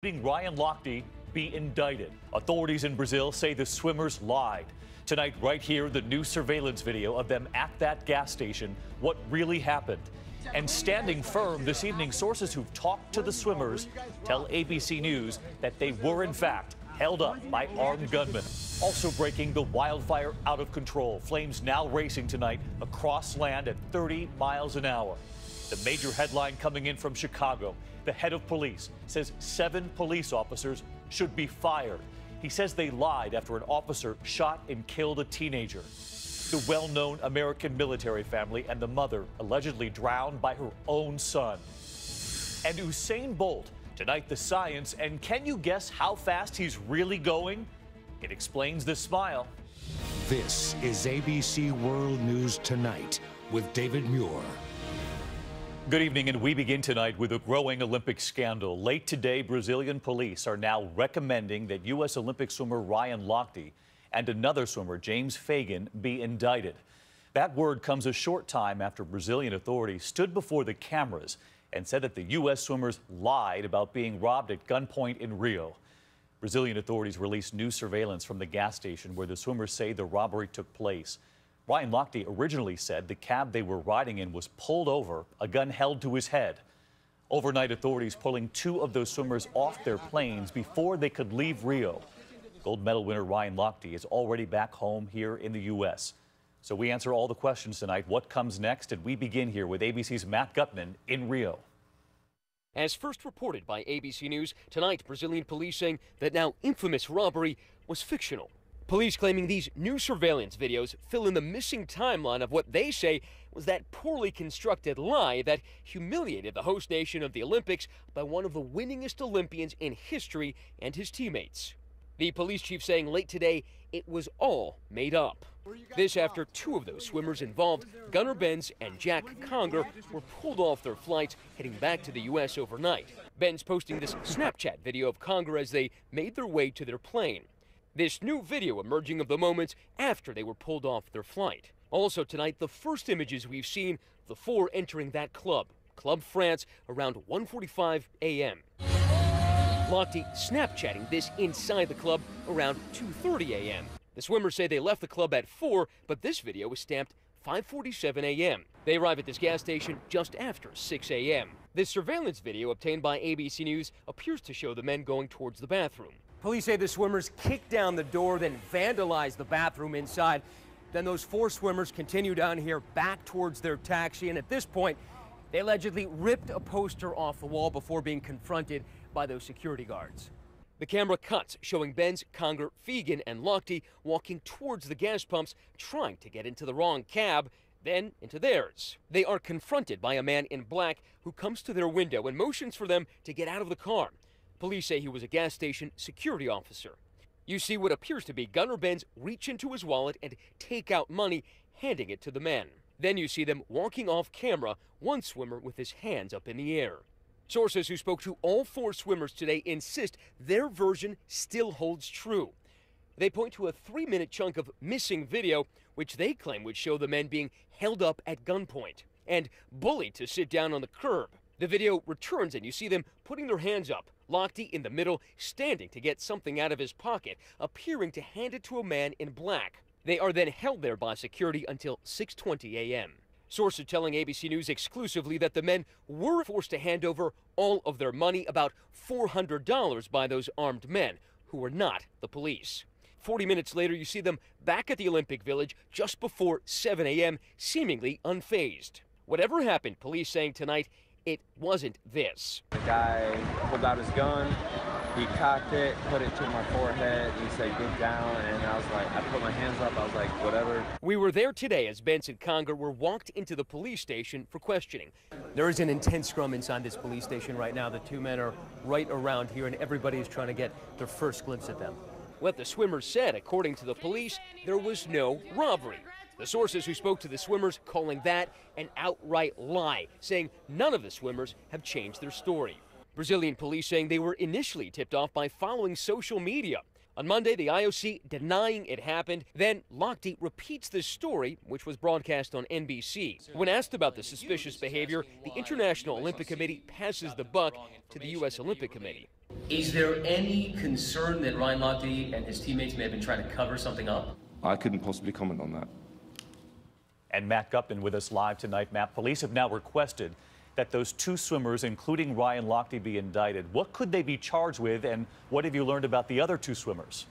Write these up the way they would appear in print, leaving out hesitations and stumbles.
Ryan Lochte be indicted. Authorities in Brazil say the swimmers lied. Tonight, right here, the new surveillance video of them at that gas station, what really happened. And standing firm this evening, sources who've talked to the swimmers tell ABC News that they were, in fact, held up by armed gunmen. Also breaking, the wildfire out of control. Flames now racing tonight across land at 30 miles an hour. The major headline coming in from Chicago. The head of police says 7 police officers should be fired. He says they lied after an officer shot and killed a teenager. The well-known American military family and the mother allegedly drowned by her own son. And Usain Bolt, tonight the science, and can you guess how fast he's really going? It explains this smile. This is ABC World News Tonight with David Muir. Good evening, and we begin tonight with a growing Olympic scandal. Late today, Brazilian police are now recommending that U.S. Olympic swimmer Ryan Lochte and another swimmer, James Fagan, be indicted. That word comes a short time after Brazilian authorities stood before the cameras and said that the U.S. swimmers lied about being robbed at gunpoint in Rio. Brazilian authorities released new surveillance from the gas station where the swimmers say the robbery took place. Ryan Lochte originally said the cab they were riding in was pulled over, a gun held to his head. Overnight, authorities pulling 2 of those swimmers off their planes before they could leave Rio. Gold medal winner Ryan Lochte is already back home here in the U.S. So we answer all the questions tonight. What comes next? And we begin here with ABC's Matt Gutman in Rio. As first reported by ABC News, tonight Brazilian police saying that now infamous robbery was fictional. Police claiming these new surveillance videos fill in the missing timeline of what they say was that poorly constructed lie that humiliated the host nation of the Olympics by one of the winningest Olympians in history and his teammates. The police chief saying late today it was all made up. This after 2 of those swimmers involved, Gunnar Benz and Jack Conger, were pulled off their flights heading back to the U.S. overnight. Benz posting this Snapchat video of Conger as they made their way to their plane. This new video emerging of the moments after they were pulled off their flight. Also tonight, the first images we've seen, the 4 entering that club, Club France, around 1:45 a.m. Lochte Snapchatting this inside the club around 2:30 a.m. The swimmers say they left the club at 4, but this video was stamped 5:47 a.m. They arrive at this gas station just after 6 a.m. This surveillance video obtained by ABC News appears to show the men going towards the bathroom. Police say the swimmers kicked down the door, then vandalized the bathroom inside. Then those 4 swimmers continue down here back towards their taxi, and at this point, they allegedly ripped a poster off the wall before being confronted by those security guards. The camera cuts showing Benz, Conger, Fagan, and Lochte walking towards the gas pumps, trying to get into the wrong cab, then into theirs. They are confronted by a man in black who comes to their window and motions for them to get out of the car. Police say he was a gas station security officer. You see what appears to be Gunnar Benz reach into his wallet and take out money, handing it to the men. Then you see them walking off camera, one swimmer with his hands up in the air. Sources who spoke to all 4 swimmers today insist their version still holds true. They point to a 3-minute chunk of missing video, which they claim would show the men being held up at gunpoint and bullied to sit down on the curb. The video returns and you see them putting their hands up, Lochte in the middle, standing to get something out of his pocket, appearing to hand it to a man in black. They are then held there by security until 6:20 a.m. Sources telling ABC News exclusively that the men were forced to hand over all of their money, about $400, by those armed men, who were not the police. 40 minutes later, you see them back at the Olympic Village just before 7 a.m., seemingly unfazed. Whatever happened, police saying tonight, it wasn't this. The guy pulled out his gun, he cocked it, put it to my forehead, he said, "Get down," and I was like, I put my hands up, I was like, whatever. We were there today as Benz and Conger were walked into the police station for questioning. There is an intense scrum inside this police station right now. The 2 men are right around here, and everybody is trying to get their first glimpse at them. What the swimmers said, according to the police, there was no robbery. The sources who spoke to the swimmers calling that an outright lie, saying none of the swimmers have changed their story. Brazilian police saying they were initially tipped off by following social media. On Monday, the IOC denying it happened. Then Lochte repeats this story, which was broadcast on NBC. When asked about the suspicious behavior, the International Olympic Committee passes the buck to the U.S. Olympic Committee. Is there any concern that Ryan Lochte and his teammates may have been trying to cover something up? I couldn't possibly comment on that. And Matt Gutman with us live tonight. Matt, police have now requested that those two swimmers, including Ryan Lochte, be indicted. What could they be charged with, and what have you learned about the other two swimmers?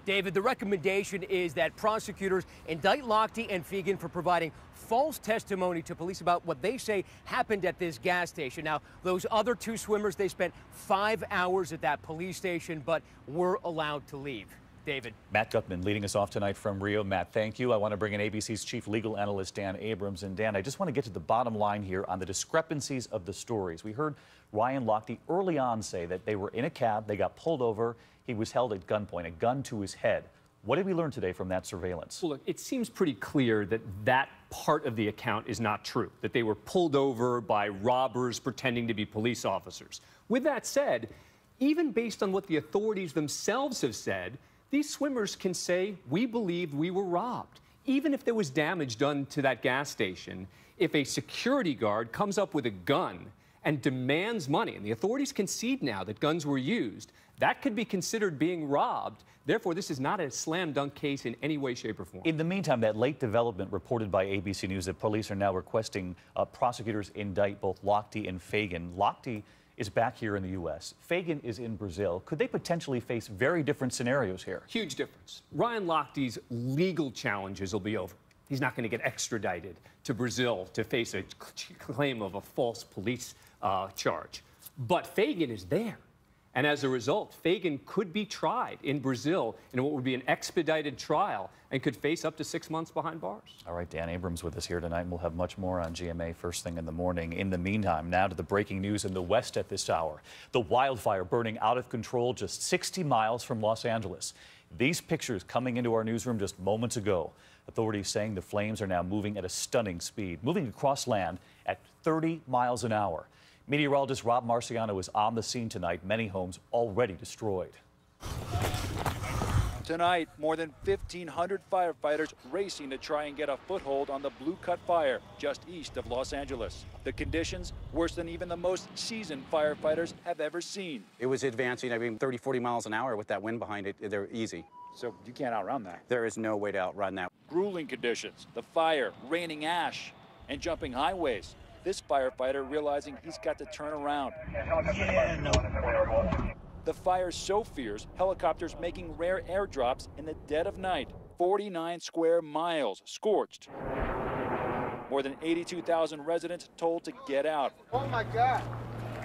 David, the recommendation is that prosecutors indict Lochte and Fegan for providing false testimony to police about what they say happened at this gas station. Now, those other two swimmers, they spent 5 hours at that police station, but were allowed to leave. David. Matt Gutman leading us off tonight from Rio. Matt, thank you. I want to bring in ABC's chief legal analyst, Dan Abrams. And Dan, I just want to get to the bottom line here on the discrepancies of the stories. We heard Ryan Lochte early on say that they were in a cab, they got pulled over, he was held at gunpoint, a gun to his head. What did we learn today from that surveillance? Well, look, it seems pretty clear that that part of the account is not true, that they were pulled over by robbers pretending to be police officers. With that said, even based on what the authorities themselves have said, these swimmers can say, we believed we were robbed. Even if there was damage done to that gas station, if a security guard comes up with a gun and demands money, and the authorities concede now that guns were used, that could be considered being robbed. Therefore, this is not a slam dunk case in any way, shape, or form. In the meantime, that late development reported by ABC News that police are now requesting prosecutors indict both Lochte and Fegan. Lochte is back here in the U.S. Fegan is in Brazil. Could they potentially face very different scenarios here? Huge difference. Ryan Lochte's legal challenges will be over. He's not going to get extradited to Brazil to face a claim of a false police charge. But Fegan is there. And as a result, Fegan could be tried in Brazil in what would be an expedited trial and could face up to 6 months behind bars. All right, Dan Abrams with us here tonight, and we'll have much more on GMA first thing in the morning. In the meantime, now to the breaking news in the West at this hour. The wildfire burning out of control just 60 miles from Los Angeles. These pictures coming into our newsroom just moments ago. Authorities saying the flames are now moving at a stunning speed, moving across land at 30 miles an hour. Meteorologist Rob Marciano is on the scene tonight. Many homes already destroyed. Tonight, more than 1,500 firefighters racing to try and get a foothold on the Blue Cut Fire just east of Los Angeles. The conditions worse than even the most seasoned firefighters have ever seen. It was advancing, 30, 40 miles an hour with that wind behind it. They're easy. So you can't outrun that. There is no way to outrun that. Grueling conditions, the fire, raining ash, and jumping highways. This firefighter realizing he's got to turn around. The fire's so fierce, helicopters making rare airdrops in the dead of night. 49 square miles scorched. More than 82,000 residents told to get out. Oh my God,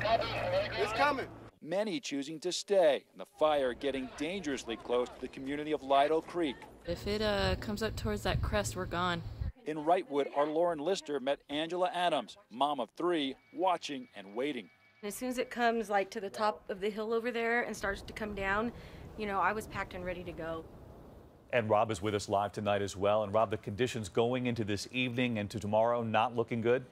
it's coming. Many choosing to stay, and the fire getting dangerously close to the community of Lido Creek. If it comes up towards that crest, we're gone. In Wrightwood, our Lauren Lister met Angela Adams, mom of 3, watching and waiting. As soon as it comes like to the top of the hill over there and starts to come down, you know, I was packed and ready to go. And Rob is with us live tonight as well. And Rob, the conditions going into this evening and to tomorrow not looking good?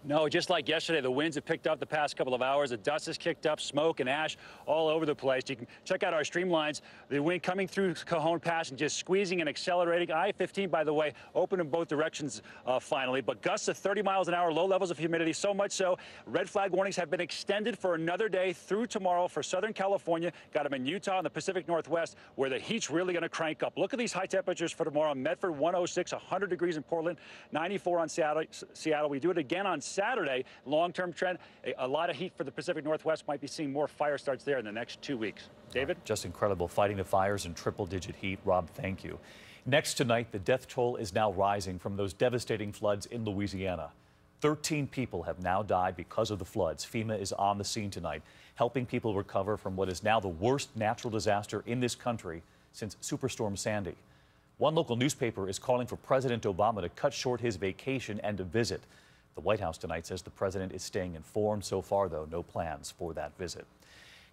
No, just like yesterday, the winds have picked up the past couple of hours. The dust has kicked up, smoke and ash all over the place. You can check out our streamlines. The wind coming through Cajon Pass and just squeezing and accelerating. I-15, by the way, open in both directions finally, but gusts of 30 miles an hour, low levels of humidity, so much so red flag warnings have been extended for another day through tomorrow for Southern California. Got them in Utah and the Pacific Northwest, where the heat's really going to crank up. Look at these high temperatures for tomorrow. Medford, 106, 100 degrees in Portland, 94 on Seattle. We do it again on Saturday. Long-term trend, a lot of heat for the Pacific Northwest. Might be seeing more fire starts there in the next 2 weeks. David? Just incredible, fighting the fires in triple-digit heat. Rob, thank you. Next tonight, the death toll is now rising from those devastating floods in Louisiana. 13 people have now died because of the floods. FEMA is on the scene tonight, helping people recover from what is now the worst natural disaster in this country since Superstorm Sandy. One local newspaper is calling for President Obama to cut short his vacation and a visit. The White House tonight says the president is staying informed. So far, though, no plans for that visit.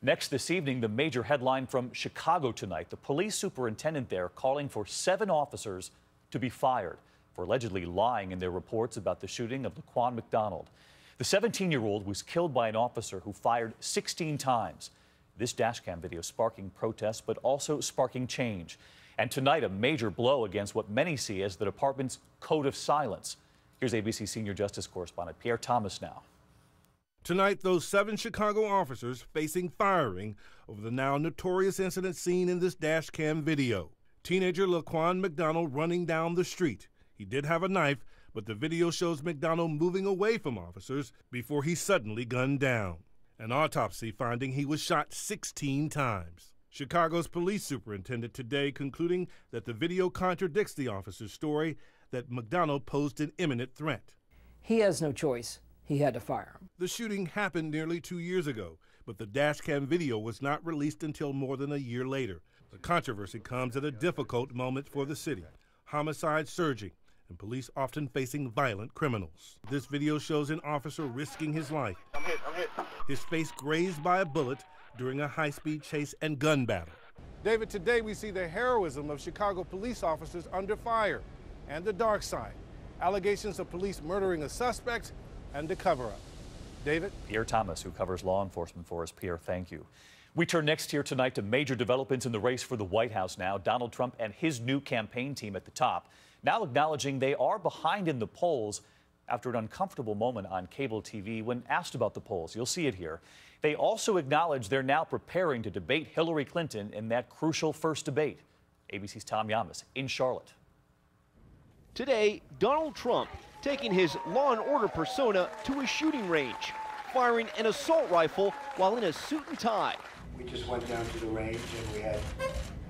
Next this evening, the major headline from Chicago tonight. The police superintendent there calling for 7 officers to be fired for allegedly lying in their reports about the shooting of Laquan McDonald. The 17-year-old was killed by an officer who fired 16 times. This dashcam video sparking protests, but also sparking change. And tonight, a major blow against what many see as the department's code of silence. Here's ABC senior justice correspondent Pierre Thomas now. Tonight, those 7 Chicago officers facing firing over the now notorious incident seen in this dashcam video. Teenager Laquan McDonald running down the street. He did have a knife, but the video shows McDonald moving away from officers before he suddenly gunned down. An autopsy finding he was shot 16 times. Chicago's police superintendent today concluding that the video contradicts the officer's story that McDonald posed an imminent threat. He has no choice. He had to fire him. The shooting happened nearly 2 years ago, but the dashcam video was not released until more than a year later. The controversy comes at a difficult moment for the city. Homicide surging, and police often facing violent criminals. This video shows an officer risking his life. I'm hit. His face grazed by a bullet during a high-speed chase and gun battle. David, today we see the heroism of Chicago police officers under fire and the dark side. Allegations of police murdering a suspect and the cover-up. David? Pierre Thomas, who covers law enforcement for us. Pierre, thank you. We turn next here tonight to major developments in the race for the White House now. Donald Trump and his new campaign team at the top, now acknowledging they are behind in the polls after an uncomfortable moment on cable TV when asked about the polls. You'll see it here. They also acknowledge they're now preparing to debate Hillary Clinton in that crucial first debate. ABC's Tom Yamas in Charlotte. Today, Donald Trump taking his law and order persona to a shooting range, firing an assault rifle while in a suit and tie. We just went down to the range and we had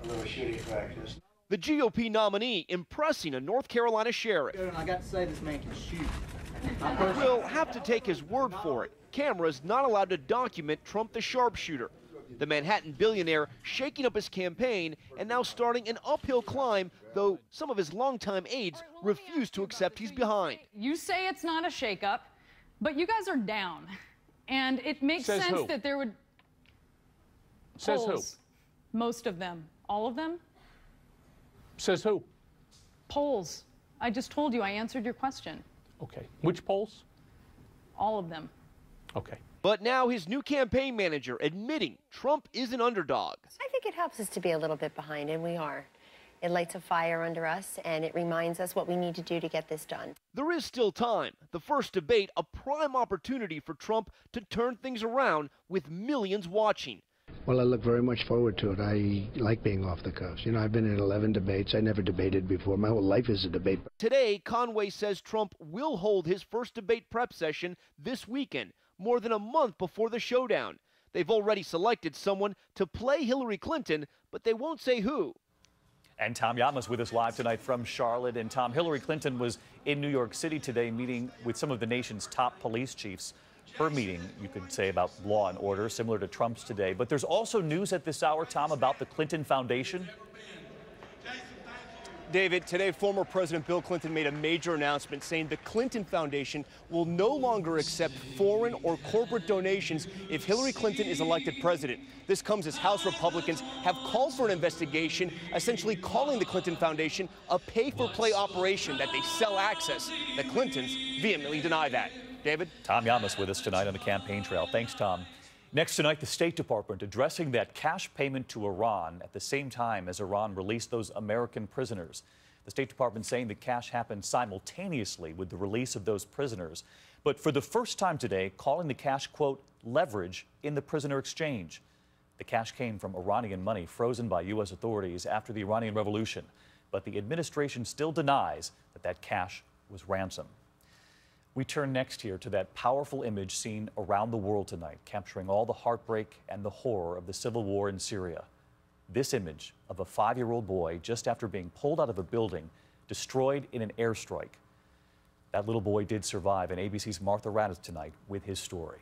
a little shooting practice. The GOP nominee impressing a North Carolina sheriff. I got to say, this man can shoot. We'll have to take his word for it. Cameras not allowed to document Trump the sharpshooter. The Manhattan billionaire shaking up his campaign and now starting an uphill climb, though some of his longtime aides refuse to accept he's behind. You say it's not a shakeup, but you guys are down. And it makes sense that there would... Says polls, who? Most of them. All of them? Says who? Polls. I just told you, I answered your question. Okay. Which polls? All of them. Okay. But now his new campaign manager admitting Trump is an underdog. I think it helps us to be a little bit behind, and we are. It lights a fire under us, and it reminds us what we need to do to get this done. There is still time. The first debate, a prime opportunity for Trump to turn things around with millions watching. Well, I look very much forward to it. I like being off the cuff. You know, I've been in 11 debates. I never debated before. My whole life is a debate. Today, Conway says Trump will hold his first debate prep session this weekend, more than a month before the showdown. They've already selected someone to play Hillary Clinton, but they won't say who. And Tom Yamas with us live tonight from Charlotte. And Tom, Hillary Clinton was in New York City today meeting with some of the nation's top police chiefs. Her meeting, you could say, about law and order, similar to Trump's today. But there's also news at this hour, Tom, about the Clinton Foundation. David, today former President Bill Clinton made a major announcement saying the Clinton Foundation will no longer accept foreign or corporate donations if Hillary Clinton is elected president. This comes as House Republicans have called for an investigation, essentially calling the Clinton Foundation a pay-for-play operation that they sell access. The Clintons vehemently deny that. David? Tom Yamas with us tonight on the campaign trail. Thanks, Tom. Next tonight, the State Department addressing that cash payment to Iran at the same time as Iran released those American prisoners. The State Department saying the cash happened simultaneously with the release of those prisoners. But for the first time today, calling the cash, quote, leverage in the prisoner exchange. The cash came from Iranian money frozen by U.S. authorities after the Iranian Revolution. But the administration still denies that that cash was ransom. We turn next here to that powerful image seen around the world tonight, capturing all the heartbreak and the horror of the civil war in Syria. This image of a 5-year-old boy just after being pulled out of a building, destroyed in an airstrike. That little boy did survive, and ABC's Martha Raddatz tonight with his story.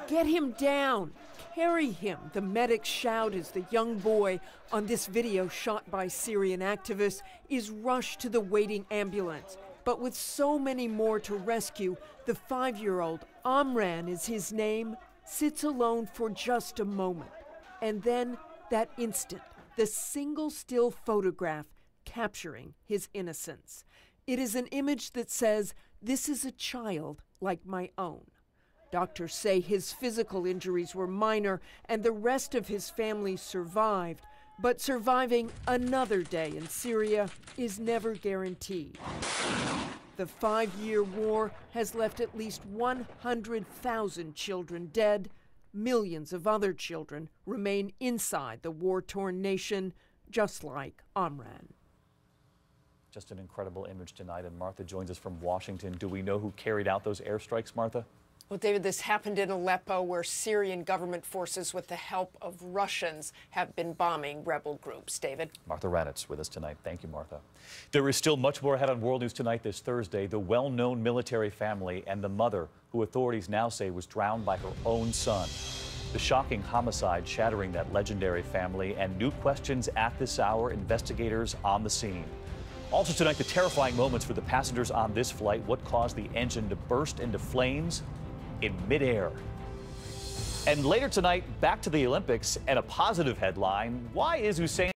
Get him down. Carry him, the medics shout as the young boy on this video shot by Syrian activists is rushed to the waiting ambulance. But with so many more to rescue, the 5-year-old, Amran is his name, sits alone for just a moment. And then, that instant, the single still photograph capturing his innocence. It is an image that says, "This is a child like my own." Doctors say his physical injuries were minor and the rest of his family survived. But surviving another day in Syria is never guaranteed. The 5-year war has left at least 100,000 children dead. Millions of other children remain inside the war-torn nation, just like Amran. Just an incredible image tonight, and Martha joins us from Washington. Do we know who carried out those airstrikes, Martha? Well, David, this happened in Aleppo, where Syrian government forces, with the help of Russians, have been bombing rebel groups. David? Martha Raddatz with us tonight. Thank you, Martha. There is still much more ahead on World News Tonight this Thursday. The well-known military family and the mother, who authorities now say was drowned by her own son. The shocking homicide shattering that legendary family, and new questions at this hour, investigators on the scene. Also tonight, the terrifying moments for the passengers on this flight. What caused the engine to burst into flames in midair? And later tonight, back to the Olympics and a positive headline. Why is Usain